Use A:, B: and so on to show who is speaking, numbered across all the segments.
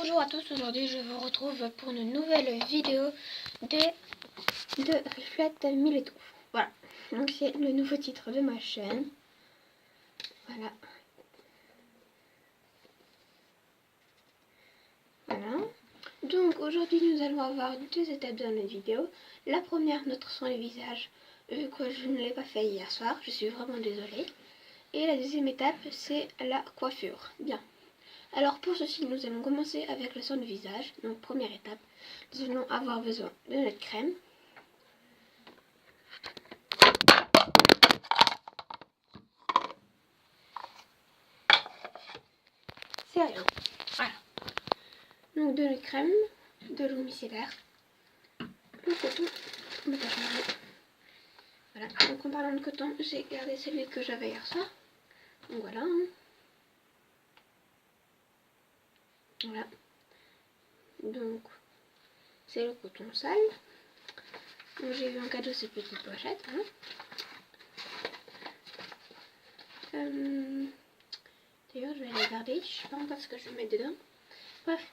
A: Bonjour à tous, aujourd'hui je vous retrouve pour une nouvelle vidéo de Reflect Mileto. Voilà, donc c'est le nouveau titre de ma chaîne. Voilà. Voilà. Donc aujourd'hui nous allons avoir deux étapes dans la vidéo. La première, notre soin du visage, vu que je ne l'ai pas fait hier soir, je suis vraiment désolée. Et la deuxième étape, c'est la coiffure. Bien. Alors pour ceci, nous allons commencer avec le soin du visage. Donc première étape, nous allons avoir besoin de notre crème. C'est rien. Voilà. Donc de notre crème, de l'eau micellaire, le coton, on va pas changer. Voilà. Donc en parlant de coton, j'ai gardé celui que j'avais hier soir. Donc voilà. Voilà. Donc c'est le coton sale. Donc j'ai eu en cadeau cette petite pochette. Hein. D'ailleurs je vais les garder, je sais pas encore ce que je vais mettre dedans. Bref,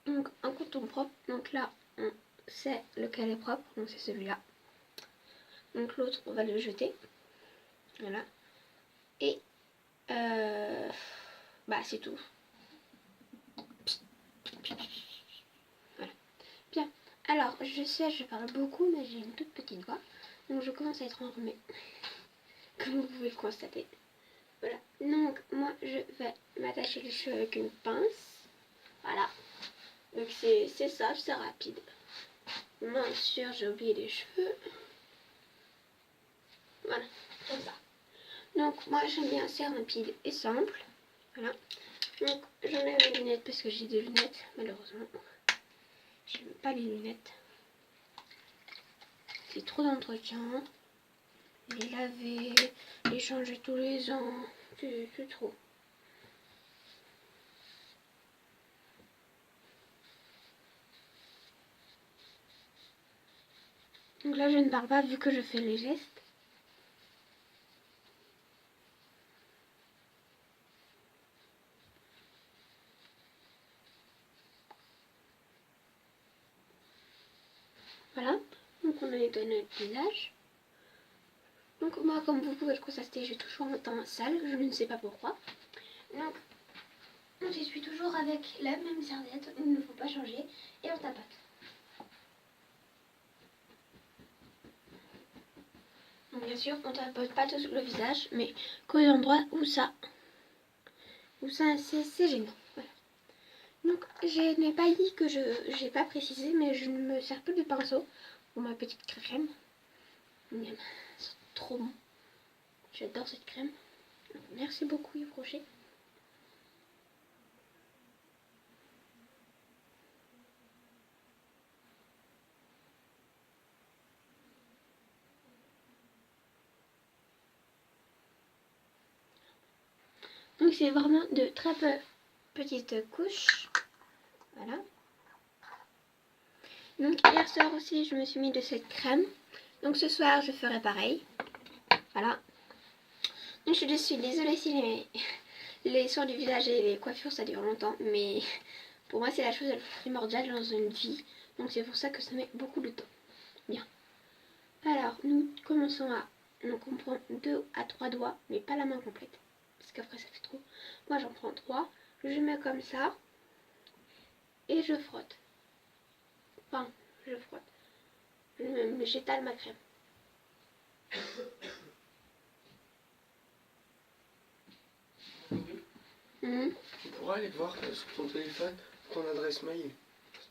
A: donc un coton propre, donc là on sait lequel est propre, donc c'est celui-là. Donc l'autre on va le jeter, voilà. Et bah c'est tout. Voilà. Bien, alors je sais je parle beaucoup mais j'ai une toute petite voix, donc je commence à être enrhumée, comme vous pouvez le constater. Voilà, donc moi je vais m'attacher les cheveux avec une pince. Voilà, donc c'est ça, c'est rapide. Bien sûr, j'ai oublié les cheveux. Voilà, comme ça. Donc moi j'aime bien assez rapide et simple. Voilà, donc j'enlève mes lunettes parce que j'ai des lunettes, malheureusement. J'aime pas les lunettes. C'est trop d'entretien. Les laver, les changer tous les ans, c'est trop. Donc là je ne parle pas vu que je fais les gestes. Voilà, donc on a nettoyé notre visage. Donc moi comme vous pouvez le constater, j'ai toujours un teint sale, je ne sais pas pourquoi. Donc on s'essuie toujours avec la même serviette, il ne faut pas changer et on tapote. Donc bien sûr on tapote pas tout le visage mais qu'aux endroits où ça c'est gênant. Voilà. Donc je n'ai pas dit que j'ai pas précisé mais je ne me sers plus de pinceau pour ma petite crème. C'est trop bon. J'adore cette crème. Donc, merci beaucoup Yves Rocher. Donc c'est vraiment de très petites couches. Voilà. Donc hier soir aussi je me suis mis de cette crème. Donc ce soir je ferai pareil. Voilà. Donc je suis désolée si les soins du visage et les coiffures ça dure longtemps. Mais pour moi c'est la chose la plus primordiale dans une vie. Donc c'est pour ça que ça met beaucoup de temps. Bien. Alors nous commençons à... Donc on prend 2 à 3 doigts. Mais pas la main complète. Parce qu'après ça fait trop. Moi j'en prends 3. Je mets comme ça. Et je frotte. Enfin, je frotte. J'étale ma crème.
B: Tu pourras aller voir sur ton téléphone ton adresse mail.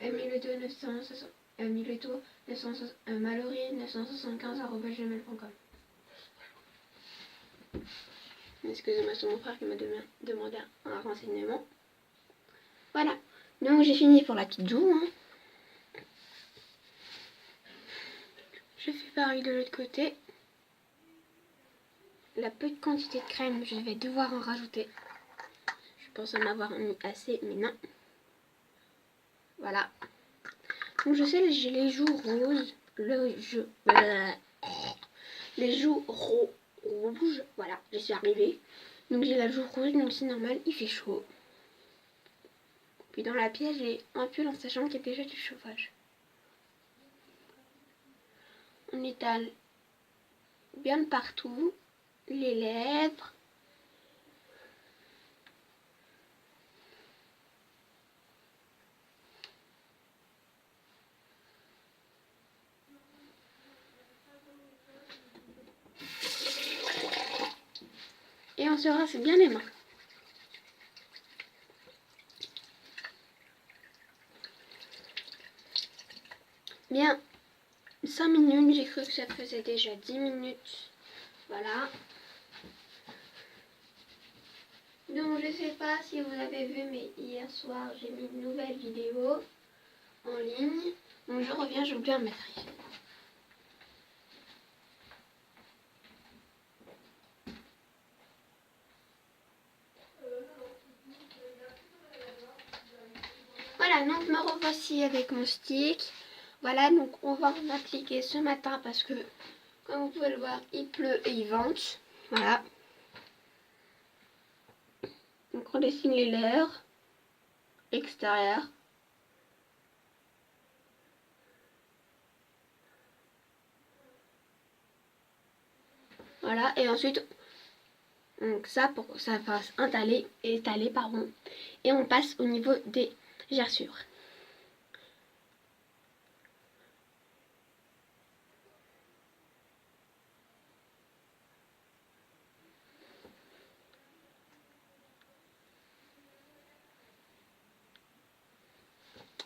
A: Mileto 960, Mileto 960, Mallory 975@gmail.com. Excusez-moi, c'est mon frère qui m'a demandé un renseignement. Voilà, donc j'ai fini pour la petite joue. Hein. Je fais pareil de l'autre côté. La petite quantité de crème, je vais devoir en rajouter. Je pense en avoir mis assez, mais non. Voilà. Donc je sais, j'ai les joues roses. Les joues rouges. Voilà, j'y suis arrivée. Donc j'ai la joue rouge, donc c'est normal, il fait chaud. Puis dans la pièce, j'ai un pull en sachant qu'il y a déjà du chauffage. On étale bien partout, les lèvres. Et on se rince bien les mains. Bien, 5 minutes, j'ai cru que ça faisait déjà 10 minutes. Voilà. Donc je sais pas si vous avez vu, mais hier soir j'ai mis une nouvelle vidéo en ligne. Donc je reviens, j'ai oublié de mettre ici. Voilà, donc me revoici avec mon stick. Voilà, donc on va en appliquer ce matin parce que, comme vous pouvez le voir, il pleut et il vente. Voilà. Donc on dessine les lèvres extérieures. Voilà, et ensuite, donc ça pour que ça fasse étaler, pardon. Et on passe au niveau des gerçures.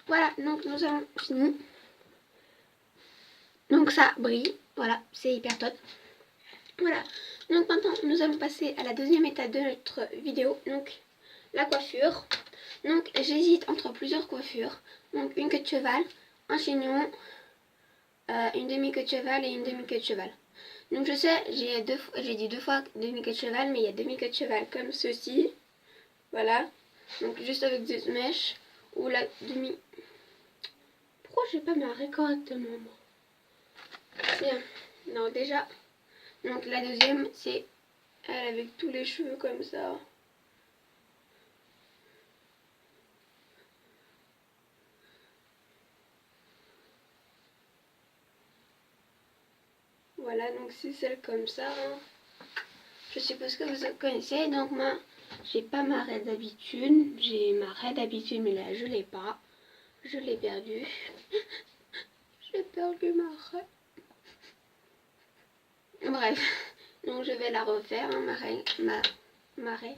A: Voilà, donc nous avons fini. Donc ça brille, voilà, c'est hyper top. Voilà, donc maintenant nous allons passer à la deuxième étape de notre vidéo, donc la coiffure. Donc j'hésite entre plusieurs coiffures, donc une queue de cheval, un chignon, une demi-queue de cheval et une demi-queue de cheval. Donc je sais, j'ai dit deux fois demi-queue de cheval, mais il y a demi-queue de cheval comme ceci, voilà, donc juste avec des mèches, ou la demi... Pourquoi j'ai pas marré correctement moi? Bien, non déjà, donc la deuxième c'est elle avec tous les cheveux comme ça. Voilà, donc c'est celle comme ça. Hein. Je suppose que vous connaissez. Donc moi, j'ai pas ma raie d'habitude. J'ai ma raie d'habitude, mais là, je l'ai pas. Je l'ai perdue. J'ai perdu ma raie. Bref, donc je vais la refaire, hein, ma raie.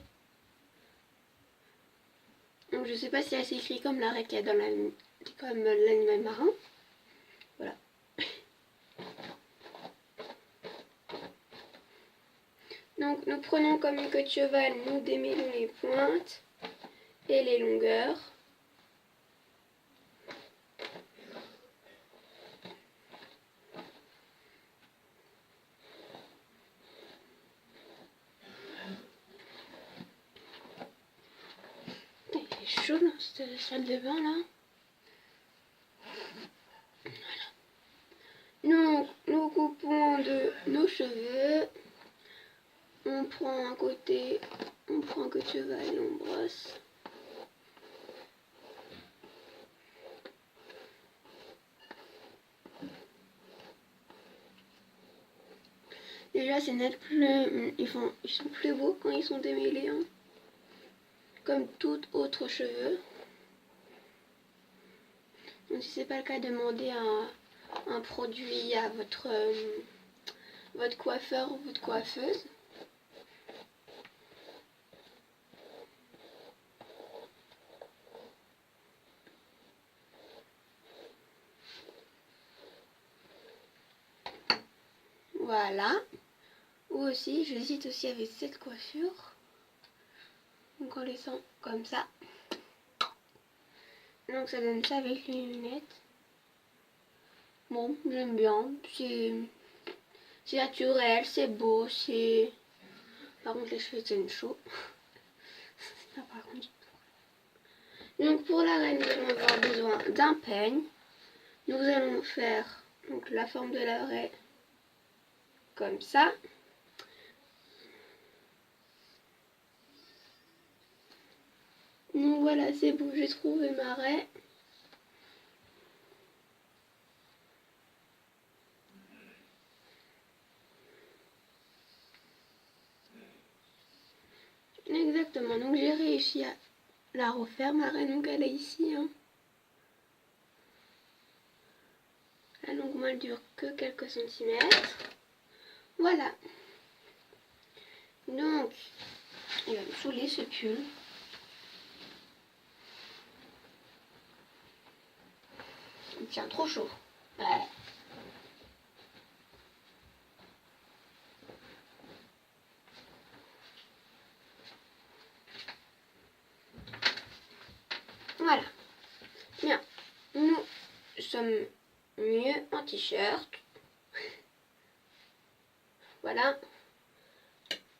A: Donc je sais pas si elle s'écrit comme la raie qu'il y a dans comme l'animal marin. Voilà. Donc nous prenons comme une queue de cheval, nous démêlons les pointes et les longueurs. Il est chaud dans cette salle de bain là. Voilà. Nous coupons de nos cheveux. On prend un côté, on prend un queue de cheval et on brosse. Déjà c'est net, ils sont plus beaux quand ils sont démêlés, hein. Comme tout autre cheveux. Donc si c'est pas le cas, demandez un produit à votre coiffeur ou votre coiffeuse. Voilà. Ou aussi, j'hésite aussi avec cette coiffure. Donc on les sent comme ça. Donc ça donne ça avec les lunettes. Bon, j'aime bien. C'est naturel, c'est beau, c'est... Par contre les cheveux tiennent chaud. Ça par contre. Donc pour la reine, nous allons avoir besoin d'un peigne. Nous allons faire donc la forme de la raie comme ça. Donc voilà, c'est bon, j'ai trouvé ma raie. Exactement, donc j'ai réussi à la refaire, ma raie, donc elle est ici. Hein. La longue moelle dure que quelques centimètres. Voilà. Donc, il va me saouler ce pull. Il tient trop chaud. Ouais. Voilà. Bien. Nous sommes mieux en t-shirt. Voilà.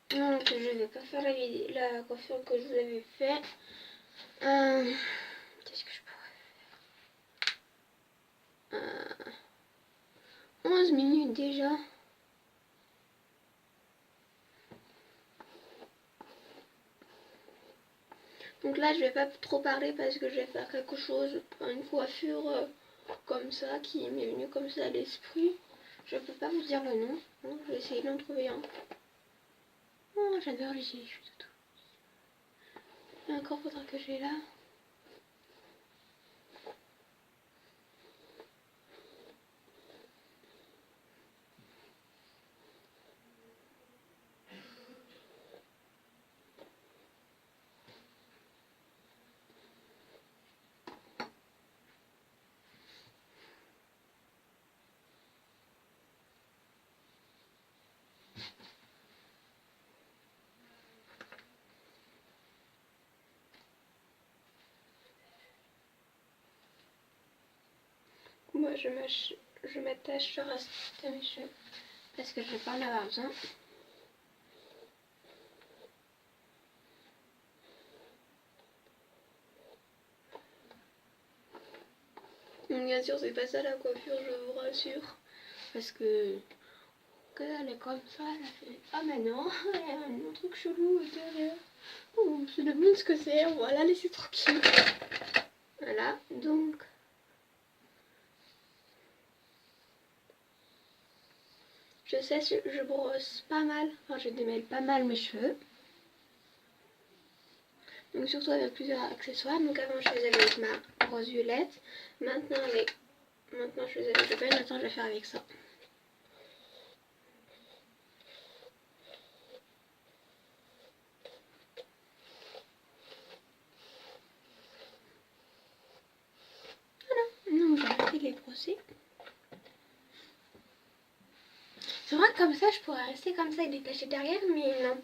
A: Donc je vais pas faire la coiffure que je vous avais fait. Qu'est-ce que je pourrais faire 11 minutes déjà. Donc là je vais pas trop parler parce que je vais faire quelque chose, une coiffure comme ça qui m'est venue comme ça à l'esprit. Je peux pas vous dire le nom. Hein, je vais essayer d'en trouver un. Oh, j'adore les gilets, je suis tout. Et encore faudra que j'ai là. Moi je m'attache sur reste de mes cheveux parce que je vais pas en avoir besoin. Bien sûr c'est pas ça la coiffure, je vous rassure. Parce que elle est comme ça, elle a fait ah mais non, elle a un truc chelou derrière. On se demande ce que c'est, on va la laisser tranquille. Voilà, donc je sais, je brosse pas mal, enfin je démêle pas mal mes cheveux. Donc surtout avec plusieurs accessoires. Donc avant je faisais avec ma rose violette. Maintenant je faisais avec le pen, maintenant je vais faire avec ça. Voilà, donc j'ai arrêté de les brosser. C'est vrai que comme ça je pourrais rester comme ça et détacher derrière, mais non.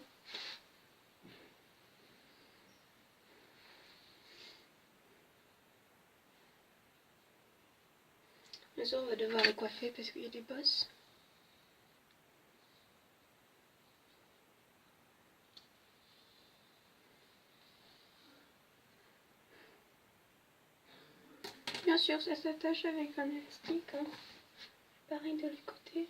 A: Bien sûr on va devoir les coiffer parce qu'il y a des bosses. Bien sûr ça s'attache avec un élastique. Hein. Pareil de l'autre côté.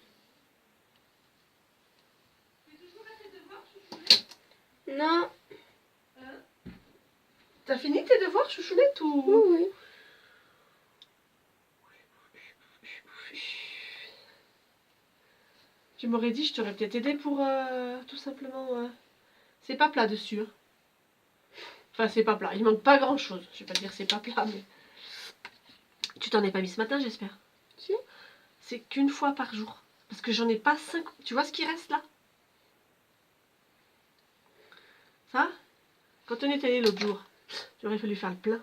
A: Non.
C: T'as fini tes devoirs, chouchounette, ou...
A: Oui, oui.
C: Tu m'aurais dit, je t'aurais peut-être aidé pour tout simplement... C'est pas plat dessus. Hein. Enfin, c'est pas plat. Il manque pas grand-chose. Je vais pas te dire c'est pas plat, mais... Tu t'en es pas mis ce matin, j'espère.
A: Si.
C: C'est qu'une fois par jour. Parce que j'en ai pas 5... Tu vois ce qui reste là? Ça? Quand on est allé l'autre jour, j'aurais fallu faire le plein.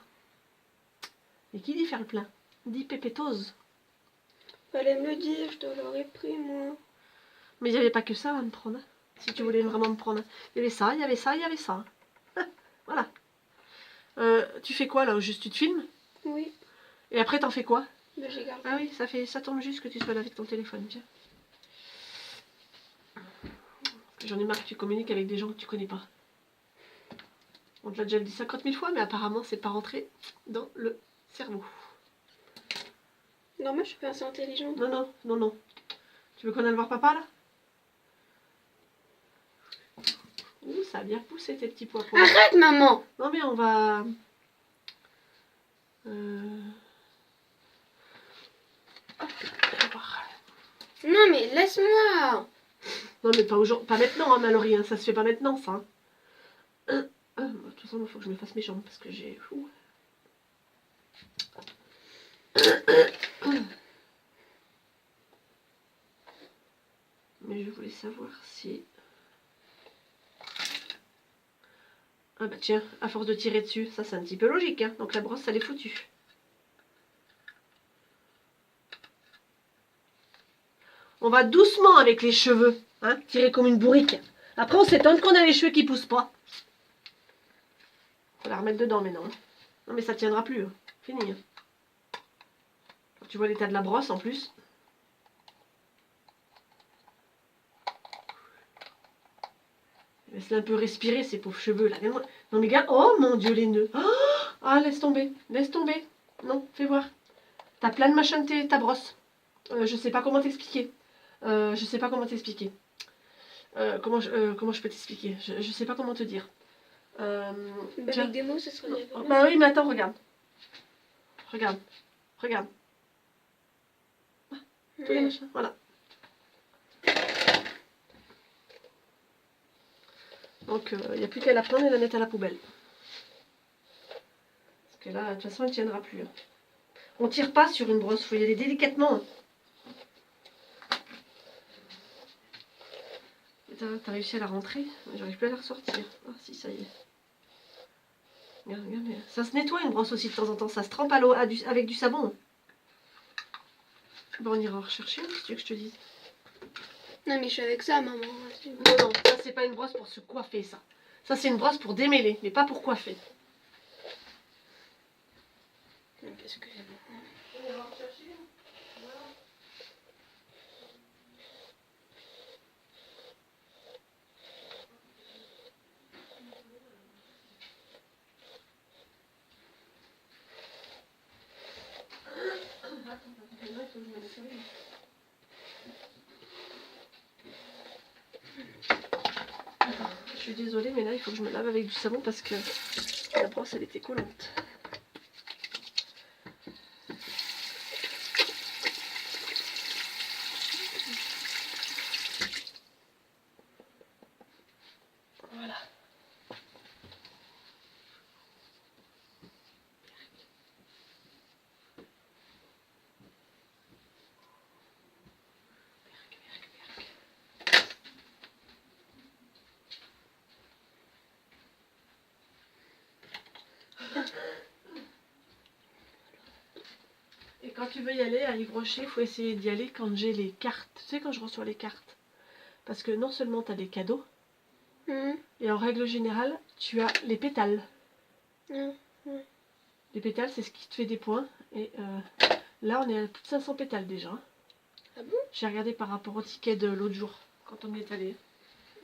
C: Et qui dit faire le plein? Dit pépétose.
A: Fallait me le dire, je te l'aurais pris moi.
C: Mais il n'y avait pas que ça à me prendre. Hein, si tu voulais vraiment me prendre. Il y avait ça, il y avait ça, il y avait ça. Voilà. Tu fais quoi là? Au juste tu te filmes?
A: Oui.
C: Et après t'en fais quoi?
A: Ben, j'ai gardé.
C: Ah oui, ça tombe juste que tu sois là avec ton téléphone. Tiens. J'en ai marre que tu communiques avec des gens que tu connais pas. On te l'a déjà dit 50 000 fois, mais apparemment c'est pas rentré dans le cerveau.
A: Non, moi je suis pas assez intelligente.
C: Non, non, non, non. Tu veux qu'on aille voir papa là? Ouh, ça a bien poussé tes petits pois.
A: Arrête maman!
C: Non mais on va
A: Non, mais laisse-moi.
C: Non, mais pas aujourd'hui, pas maintenant, hein, Mallory, hein, ça se fait pas maintenant, ça. Hein. De toute façon, il faut que je me fasse mes jambes parce que j'ai. Ouh. Mais je voulais savoir si. Ah bah tiens, à force de tirer dessus, ça c'est un petit peu logique, hein. Donc la brosse, elle est foutue. On va doucement avec les cheveux, hein, tirer comme une bourrique. Après, on s'étonne qu'on a les cheveux qui poussent pas. Faut la remettre dedans maintenant. Hein. Non mais ça tiendra plus, hein. Fini. Hein. Tu vois l'état de la brosse en plus. Laisse-la un peu respirer ces pauvres cheveux là. Non mais gars, oh mon dieu les nœuds. Oh ah laisse tomber, laisse tomber. Non, fais voir. T'as plein de machin de ta brosse. Je sais pas comment t'expliquer. Je sais pas comment t'expliquer. Comment je peux t'expliquer je sais pas comment te dire.
A: Bah, avec des mots, ce serait mieux.
C: Bah oui, mais attends, regarde. Regarde. Regarde. Tous les machins, voilà. Donc, il n'y a plus qu'à la prendre et la mettre à la poubelle. Parce que là, de toute façon, elle ne tiendra plus. Hein. On tire pas sur une brosse, il faut y aller délicatement. Hein. T'as réussi à la rentrer? J'arrive plus à la ressortir. Ah si, ça y est. Regarde, regarde. Ça se nettoie une brosse aussi de temps en temps. Ça se trempe à l'eau avec du savon. Bon, on ira en rechercher, si tu veux que je te dise.
A: Non, mais je suis avec ça, maman.
C: Non, non, ça c'est pas une brosse pour se coiffer, ça. Ça c'est une brosse pour démêler, mais pas pour coiffer.
A: Qu'est-ce que j'ai besoin?
C: On ira en rechercher. Voilà. Je suis désolée, mais là il faut que je me lave avec du savon parce que la brosse elle était collante. Voilà. Et quand tu veux y aller à Yves Rocher, il faut essayer d'y aller quand j'ai les cartes. Tu sais, quand je reçois les cartes. Parce que non seulement tu as des cadeaux, et en règle générale, tu as les pétales. Les pétales, c'est ce qui te fait des points. Et là, on est à plus de 500 pétales déjà.
A: Ah bon?
C: J'ai regardé par rapport au ticket de l'autre jour, quand on y est allé.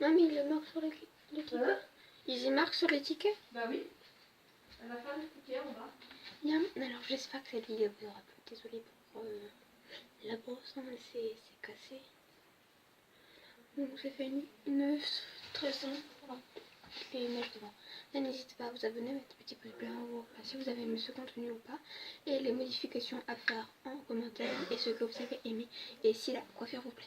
A: Non, mais il le marque sur le ticket.
C: Hein?
A: Ils y marquent sur le ticket?
C: Bah oui. À la fin du ticket, on va.
A: Alors, j'espère que cette vidéo vous aura plu. Désolée pour la brosse, hein, c'est cassé. Donc, j'ai fait une très simple. Voilà. Et image devant. N'hésitez pas à vous abonner, mettre un petit pouce bleu en haut si vous avez aimé ce contenu ou pas. Et les modifications à faire en commentaire et ce que vous avez aimé. Et si la coiffure vous plaît.